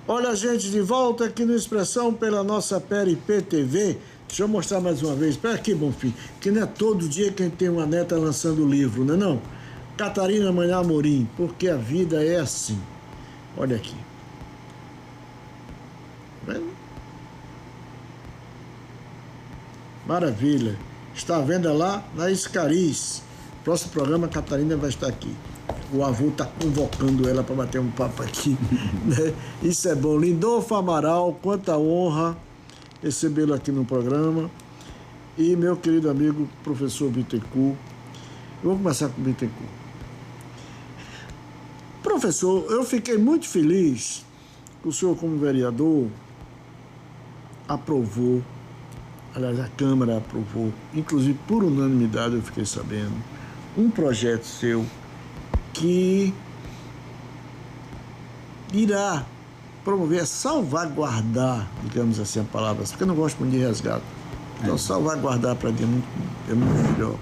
Olha, gente, de volta aqui no Expressão pela nossa PRP TV. Deixa eu mostrar mais uma vez. Espera aqui, Bonfim, que não é todo dia que a gente tem uma neta lançando livro, não é não? Catarina Manhã Amorim, porque a vida é assim. Olha aqui. Vendo? Maravilha. Está à venda lá na Escariz. Próximo programa, a Catarina vai estar aqui. O avô está convocando ela para bater um papo aqui. Né? Isso é bom. Lindolfo Amaral, quanta honra recebê-lo aqui no programa. E meu querido amigo, professor Bittencourt. Eu vou começar com o Bittencourt. Professor, eu fiquei muito feliz que o senhor, como vereador, aprovou, aliás, a Câmara aprovou, inclusive por unanimidade eu fiquei sabendo, um projeto seu que irá promover, salvaguardar, digamos assim a palavra, porque eu não gosto muito de resgate, então salvaguardar para mim é muito melhor,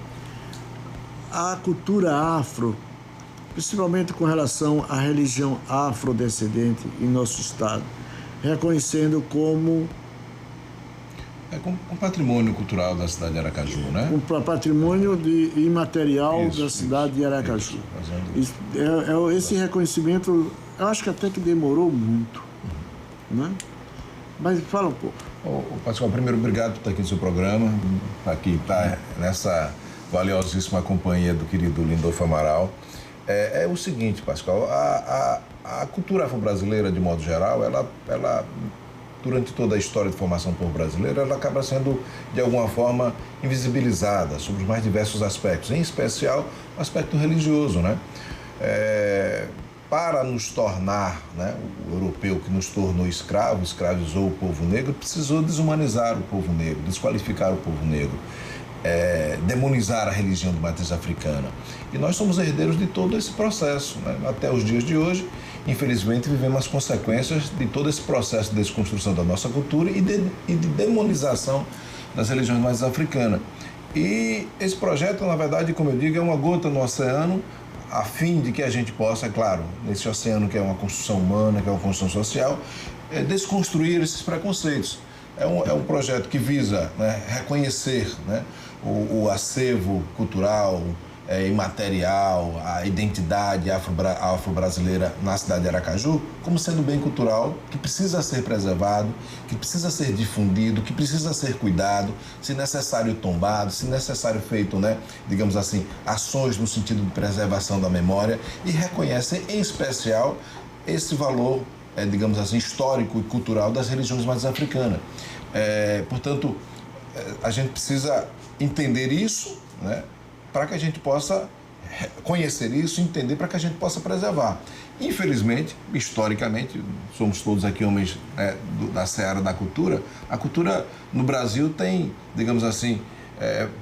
a cultura afro, principalmente com relação à religião afrodescendente em nosso estado, reconhecendo como com patrimônio cultural da cidade de Aracaju, né? Um patrimônio imaterial da cidade de Aracaju. Esse reconhecimento, eu acho que até que demorou muito, né? Mas fala um pouco. Pascoal, primeiro, obrigado por estar aqui no seu programa, aqui tá nessa valiosíssima companhia do querido Lindolfo Amaral. É o seguinte, Pascoal, a cultura afro-brasileira, de modo geral, ela durante toda a história de formação do povo brasileiro, ela acaba sendo, de alguma forma, invisibilizada sobre os mais diversos aspectos, em especial o aspecto religioso, né? Para nos tornar, né, o europeu que nos tornou escravo, escravizou o povo negro, precisou desumanizar o povo negro, desqualificar o povo negro, demonizar a religião de matriz africana. E nós somos herdeiros de todo esse processo, né? Até os dias de hoje, infelizmente, vivemos as consequências de todo esse processo de desconstrução da nossa cultura e de demonização das religiões de matriz africana. E esse projeto, na verdade, como eu digo, é uma gota no oceano, a fim de que a gente possa, claro, nesse oceano que é uma construção humana, que é uma construção social, desconstruir esses preconceitos. É um projeto que visa, né, reconhecer, né, o acervo cultural, imaterial, a identidade afro-brasileira na cidade de Aracaju como sendo bem cultural, que precisa ser preservado, que precisa ser difundido, que precisa ser cuidado, se necessário tombado, se necessário feito, né, digamos assim, ações no sentido de preservação da memória, e reconhece em especial esse valor, digamos assim, histórico e cultural das religiões mais africanas. Portanto, a gente precisa entender isso, né, para que a gente possa conhecer isso, entender, para que a gente possa preservar. Infelizmente, historicamente, somos todos aqui homens, da seara da cultura. A cultura no Brasil tem, digamos assim,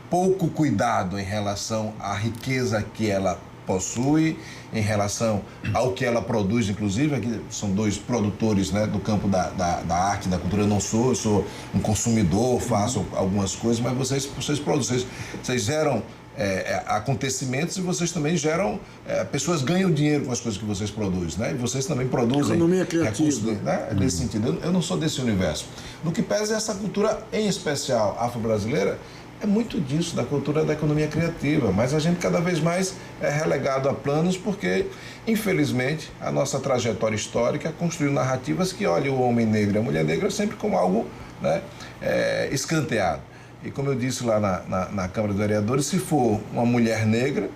pouco cuidado em relação à riqueza que ela possui, em relação ao que ela produz, inclusive. Aqui são dois produtores, né, do campo da arte, da cultura. Eu sou um consumidor, faço algumas coisas, mas vocês produzem, vocês geram acontecimentos, e vocês também geram, pessoas ganham dinheiro com as coisas que vocês produzem, né? E vocês também produzem economia criativa, recursos, né? Nesse sentido. Eu não sou desse universo. No que pesa essa cultura, em especial afro-brasileira, é muito disso, da cultura da economia criativa, mas a gente cada vez mais é relegado a planos porque, infelizmente, a nossa trajetória histórica construiu narrativas que olham o homem negro e a mulher negra sempre como algo, né, escanteado. E como eu disse lá na Câmara dos Vereadores, se for uma mulher negra,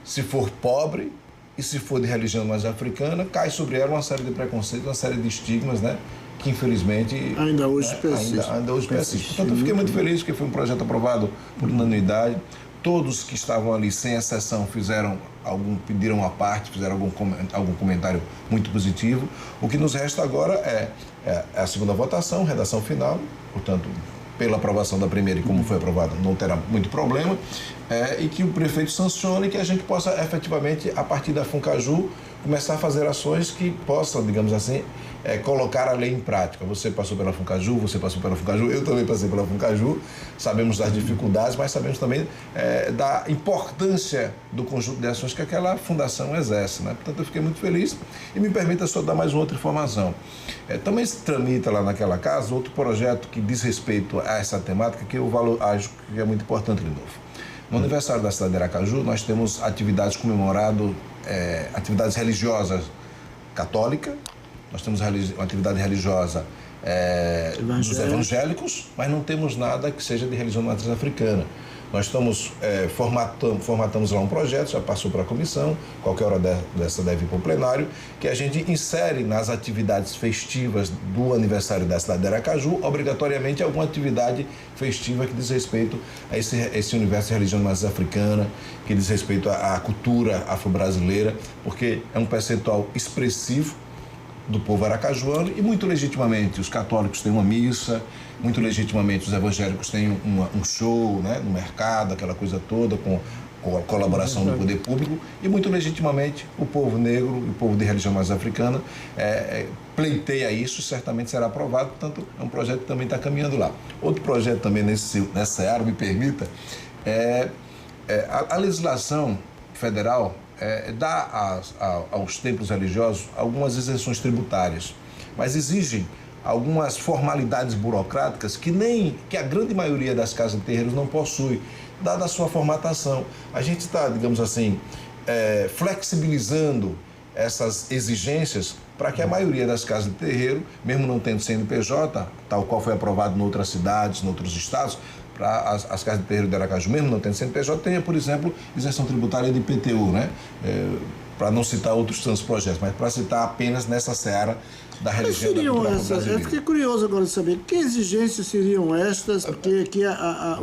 se for pobre e se for de religião mais africana, cai sobre ela uma série de preconceitos, uma série de estigmas, né, que infelizmente ainda hoje persiste. Ainda hoje persiste. Portanto, eu fiquei muito feliz porque foi um projeto aprovado por unanimidade. Todos que estavam ali, sem exceção, pediram a parte, fizeram algum comentário muito positivo. O que nos resta agora é a segunda votação, redação final, portanto, pela aprovação da primeira, e como foi aprovada, não terá muito problema, e que o prefeito sancione, que a gente possa efetivamente, a partir da Funcaju, começar a fazer ações que possam, digamos assim, colocar a lei em prática. Você passou pela Funcaju, eu também passei pela Funcaju, sabemos das dificuldades, mas sabemos também da importância do conjunto de ações que aquela fundação exerce, né? Portanto, eu fiquei muito feliz e me permita só dar mais uma outra informação. Também se tramita lá naquela casa outro projeto que diz respeito a essa temática que eu acho que é muito importante, Lindolfo. No aniversário da cidade de Aracaju, nós temos atividades comemorado, atividades religiosas católicas, nós temos uma atividade religiosa dos evangélicos, mas não temos nada que seja de religião de matriz africana. Nós estamos formatamos lá um projeto, já passou para a comissão, qualquer hora dessa deve ir para o plenário, que a gente insere nas atividades festivas do aniversário da cidade de Aracaju, obrigatoriamente alguma atividade festiva que diz respeito a esse universo de religião de matriz africana, que diz respeito à cultura afro-brasileira, porque é um percentual expressivo do povo aracajuano e muito legitimamente os católicos têm uma missa, muito legitimamente os evangélicos têm um show, né, no mercado, aquela coisa toda com a colaboração do poder público e muito legitimamente o povo negro e o povo de religião mais africana pleiteia isso, certamente será aprovado, portanto é um projeto que também está caminhando lá. Outro projeto também nessa área, me permita, a legislação federal dá aos templos religiosos algumas isenções tributárias, mas exigem algumas formalidades burocráticas que a grande maioria das casas de terreiros não possui, dada a sua formatação. A gente está, digamos assim, flexibilizando essas exigências para que a maioria das casas de terreiro, mesmo não tendo CNPJ, tal qual foi aprovado em outras cidades, em outros estados, para as casas de terreiro de Aracaju, mesmo não tendo CNPJ, tenha, por exemplo, isenção tributária de IPTU, né? Para não citar outros tantos projetos, mas para citar apenas nessa seara da religião da cultura brasileira. Eu fiquei curioso agora de saber que exigências seriam estas que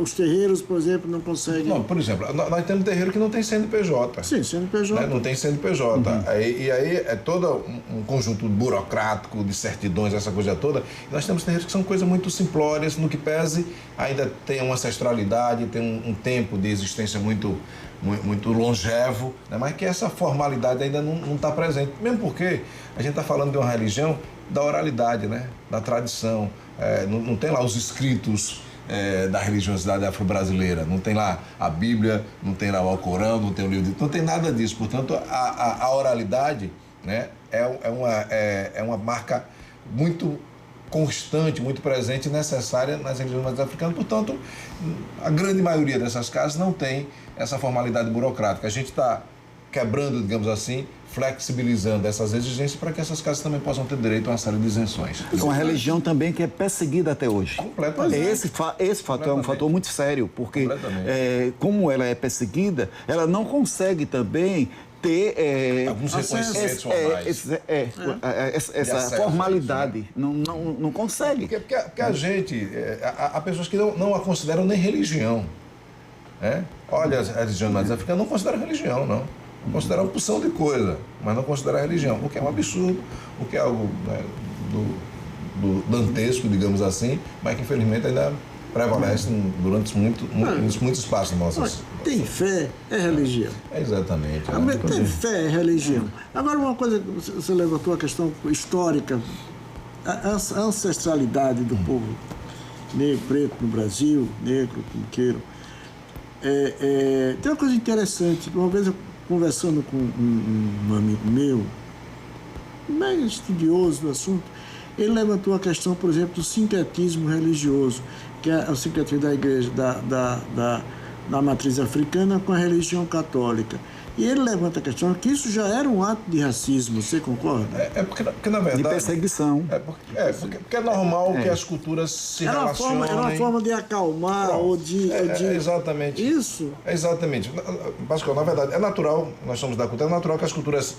os terreiros, por exemplo, não conseguem... Não, por exemplo, nós temos terreiro que não tem CNPJ. Sim, CNPJ. Né? Não tem CNPJ. E aí é todo um conjunto burocrático de certidões, essa coisa toda. E nós temos terreiros que são coisas muito simplórias, no que pese ainda tem uma ancestralidade, tem um tempo de existência muito longevo, né? Mas que essa formalidade ainda não está presente. Mesmo porque a gente está falando de uma religião da oralidade, né? Da tradição. Não tem lá os escritos da religiosidade afro-brasileira. Não tem lá a Bíblia, não tem lá o Alcorão, não tem o livro não tem nada disso. Portanto, a oralidade, né? é uma marca muito constante, muito presente e necessária nas religiões africanas. Portanto, a grande maioria dessas casas não tem essa formalidade burocrática. A gente está quebrando, digamos assim, flexibilizando essas exigências para que essas casas também possam ter direito a uma série de isenções. É uma religião também que é perseguida até hoje. Completamente. Esse fator é um fator muito sério, porque como ela é perseguida, ela não consegue também ter alguns reconhecimentos formais. Essa formalidade. Não consegue. Porque a gente... Há pessoas que não a consideram nem religião. Olha, a religião mais africana não considera religião, não. Considera uma porção de coisa, mas não considera religião, o que é um absurdo, o que é algo, né, do dantesco, digamos assim, mas que infelizmente ainda prevalece durante muito espaço da nossa... Tem fé, é religião. Exatamente. Tem fé, é religião. Agora, uma coisa, você levantou a questão histórica, a ancestralidade do povo negro, preto no Brasil, negro, como queiram. Tem uma coisa interessante, uma vez eu conversando com um amigo meu, bem estudioso do assunto, ele levantou a questão, por exemplo, do sincretismo religioso, que é o sincretismo da igreja, da matriz africana com a religião católica. E ele levanta a questão que isso já era um ato de racismo, você concorda? Porque na verdade... De perseguição. Porque é normal que as culturas se relacionem... Era uma forma de acalmar ou de... exatamente. Isso? Exatamente. Pascoal, na verdade, é natural, nós somos da cultura, é natural que as culturas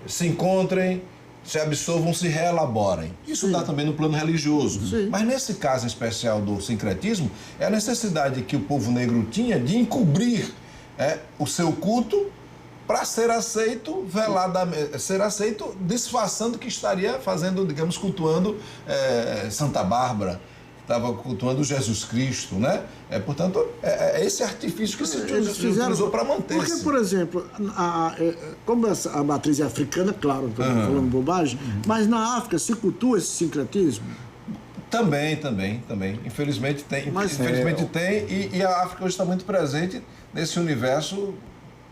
se encontrem, se absorvam, se reelaborem. Isso dá também no plano religioso. Sim. Mas nesse caso em especial do sincretismo, é a necessidade que o povo negro tinha de encobrir o seu culto para ser aceito disfarçando que estaria fazendo, digamos, cultuando Santa Bárbara, estava cultuando Jesus Cristo, né? Portanto, é esse artifício que se utilizou para manter. Porque, por exemplo, como a matriz é africana, claro, estou falando bobagem, mas na África se cultua esse sincretismo? Também. Infelizmente tem. E a África hoje está muito presente nesse universo.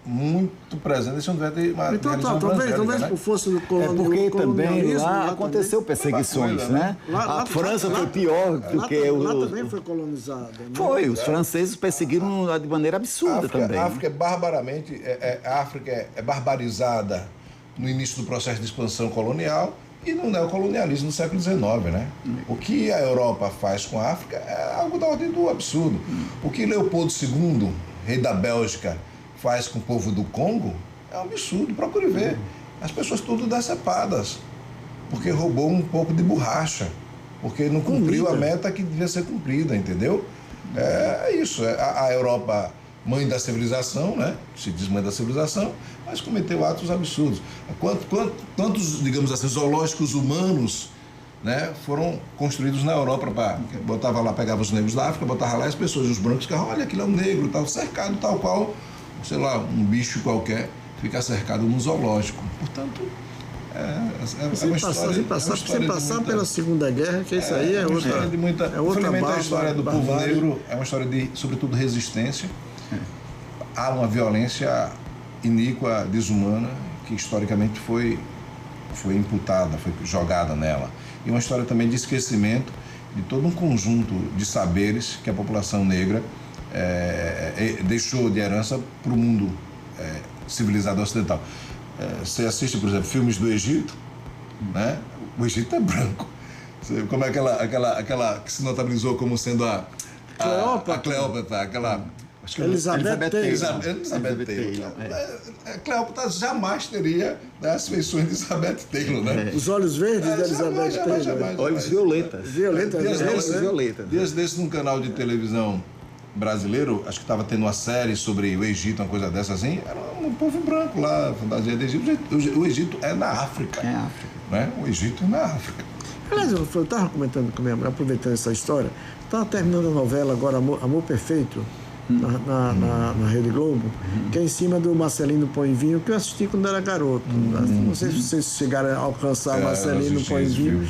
Muito presente nesse universo de uma então, talvez por força do porque também lá aconteceu também. perseguições, né? A França foi pior do que o... Lá também foi colonizada. Né? Foi, os franceses perseguiram de maneira absurda também. A África a África é barbarizada no início do processo de expansão colonial e no neocolonialismo do século XIX, né? O que a Europa faz com a África é algo da ordem do absurdo. O que Leopoldo II, rei da Bélgica, faz com o povo do Congo é um absurdo. Procure ver. As pessoas tudo decepadas, porque roubou um pouco de borracha, porque não cumpriu a meta que devia ser cumprida, entendeu? É isso. A Europa, mãe da civilização, né? Se diz mãe da civilização, mas cometeu atos absurdos. Quantos, digamos assim, zoológicos humanos, né, foram construídos na Europa botava lá, pegava os negros da África, botava lá as pessoas, os brancos, ficavam, olha, aquilo é um negro, tal, cercado tal qual, sei lá, um bicho qualquer, fica cercado num zoológico. Portanto, sem passar pela Segunda Guerra, que isso aí é outra. Infelizmente, a história do povo negro é uma história de, sobretudo, resistência. Há uma violência iníqua, desumana, que historicamente foi imputada, foi jogada nela. E uma história também de esquecimento de todo um conjunto de saberes que a população negra deixou de herança para o mundo civilizado ocidental. Você assiste, por exemplo, filmes do Egito, né? O Egito é branco. Como é aquela que se notabilizou como sendo a Cleópatra, aquela... Acho que Elizabeth Taylor. Cleópatra jamais teria, né, as feições de Elizabeth Taylor, né? Os olhos verdes de Elizabeth Taylor. Olhos violetas. Dias desses, num canal de televisão brasileiro, acho que estava tendo uma série sobre o Egito, uma coisa dessa assim, era um povo branco lá, fantasia do Egito. O Egito é na África. Né? O Egito é na África. Aliás, eu estava comentando com minha mãe, aproveitando essa história, estava terminando a novela agora, Amor Perfeito, na Rede Globo, que é em cima do Marcelino Põe Vinho, que eu assisti quando era garoto. Não sei se vocês chegaram a alcançar Marcelino Põe Vinho,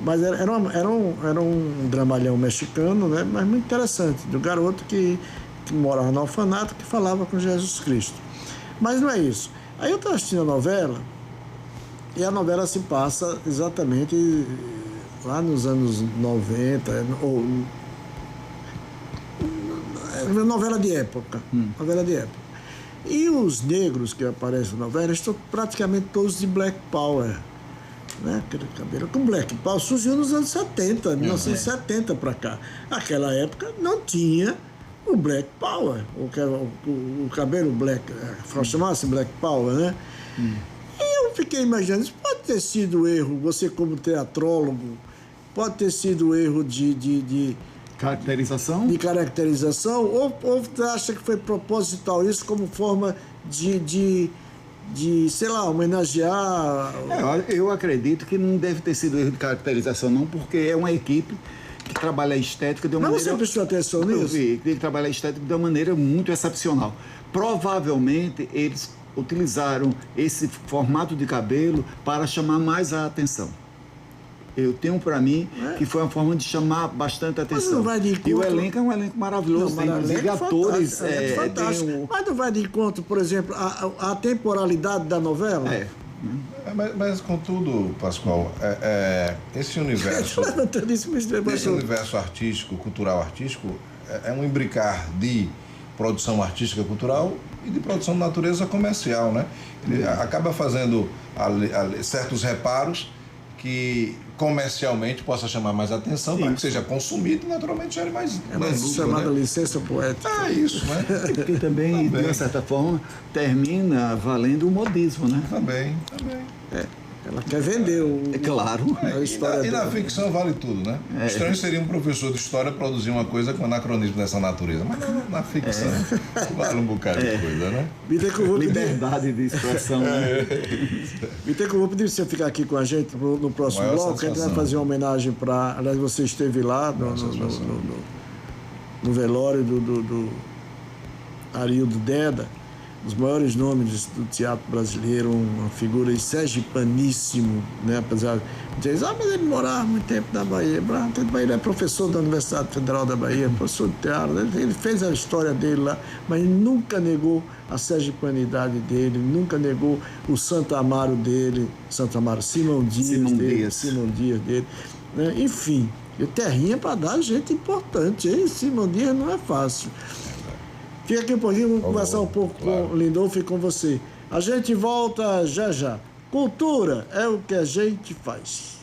mas era um dramalhão mexicano, né? Mas muito interessante, do garoto que morava no orfanato, que falava com Jesus Cristo. Mas não é isso. Aí eu estava assistindo a novela, e a novela se passa exatamente lá nos anos 90, ou novela de época. E os negros que aparecem na novela estão praticamente todos de Black Power. Né? Aquele cabelo com Black Power surgiu nos anos 70, 1970 para cá. Naquela época não tinha o Black Power, o cabelo Black, chamasse Black Power, né? E eu fiquei imaginando, isso pode ter sido erro, você como teatrólogo, pode ter sido erro de caracterização? De caracterização, ou você acha que foi proposital isso como forma de sei lá, homenagear... Eu acredito que não deve ter sido erro de caracterização, não, porque é uma equipe que trabalha a estética de uma maneira... Mas você prestou atenção nisso? Eu vi, que trabalha a estética de uma maneira muito excepcional. Provavelmente, eles utilizaram esse formato de cabelo para chamar mais a atenção. Eu tenho para mim que foi uma forma de chamar bastante atenção. E o elenco é um elenco maravilhoso, tem inclusive atores. Fantástico. Mas não vai de encontro, por exemplo, a temporalidade da novela? Mas contudo, Pascoal, esse universo artístico, cultural artístico, é um imbricar de produção artística cultural e de produção de natureza comercial, né? Ele acaba fazendo certos reparos que comercialmente possa chamar mais atenção, para que seja consumido e naturalmente gere mais lucro, chamada licença poética. É isso, né? Porque também, de uma certa forma, termina valendo o modismo, né? Também. Ela quer vender É claro. a história E na dela. ficção vale tudo, né? Estranho seria um professor de história produzir uma coisa com anacronismo dessa natureza. Mas na ficção vale um bocado de coisa, né? Bittencourt, vou pedir, Liberdade de expressão. Né? Bittencourt, vou pedir pra você ficar aqui com a gente no próximo Maior bloco, que a gente vai satisfação. fazer uma homenagem para... Aliás, você esteve lá no velório do Arildo Deda, os maiores nomes do teatro brasileiro, uma figura sergipaníssimo, né? Apesar de dizer, mas ele morava muito tempo na Bahia. Ele é professor da Universidade Federal da Bahia, professor de teatro, ele fez a história dele lá, mas ele nunca negou a sergipanidade dele, nunca negou o Santo Amaro dele, Simão Dias dele, né? Enfim, e terrinha para dar gente importante, hein? Simão Dias não é fácil. Fica aqui um pouquinho, vamos conversar um pouco com o Lindolfo e com você. A gente volta já já. Cultura é o que a gente faz.